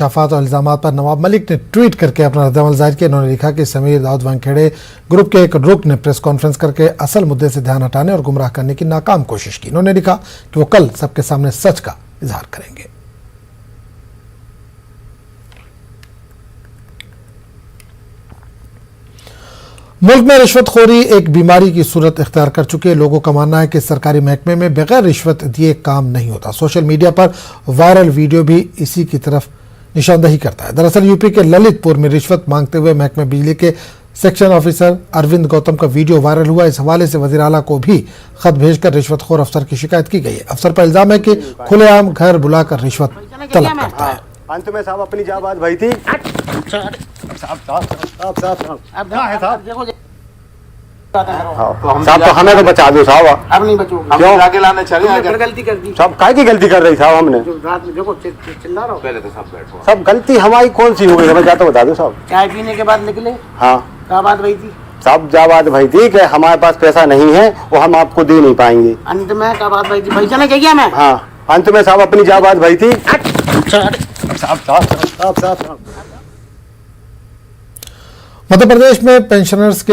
इंकशाफात और इल्जामात पर नवाब मलिक ने ट्वीट करके अपना रद्दअमल जाहिर किया। उन्होंने लिखा कि समीर दाऊद वानखेड़े ग्रुप के एक रुकन ने प्रेस कॉन्फ्रेंस करके असल मुद्दे से ध्यान हटाने और गुमराह करने की नाकाम कोशिश की। उन्होंने लिखा कि वो कल सबके सामने सच का इजहार करेंगे। मुल्क में रिश्वतखोरी एक बीमारी की सूरत इख्तियार कर चुकी है। लोगों का मानना है कि सरकारी महकमे में बगैर रिश्वत दिए काम नहीं होता। सोशल मीडिया पर वायरल वीडियो भी इसी की तरफ निशानदही करता है। दरअसल यूपी के ललितपुर में रिश्वत मांगते हुए महकमे बिजली के सेक्शन ऑफिसर अरविंद गौतम का वीडियो वायरल हुआ। इस हवाले से वज़ीर आला को भी खत भेजकर रिश्वतखोर अफसर की शिकायत की गई है। अफसर पर इल्जाम है कि खुलेआम घर बुलाकर रिश्वत तलब करता है। अंत में साहब अपनी जाबाज भाई थी। साहब तो हमें तो बचा दो साहब। अब नहीं बचोगे। क्यों? आगे लाने चले आगे गलती कर दी। सब काय की गलती कर रही साहब हमने? रात में देखो चिल्ला रहा हूं। पहले तो सब बैठो। सब गलती हमारी कौन सी हो गई हमें जाता बता दो साहब। चाय पीने के बाद निकले। हाँ क्या बात भाई थी? साहब जाबाज भाई थी कि हमारे पास पैसा नहीं है वो हम आपको दे नहीं पाएंगे। अंत में क्या बात भाई थी? पैसा नहीं चाहिए मैं। हाँ अंत में साहब अपनी जाबाज भाई थी। मध्य प्रदेश में पेंशनर्स के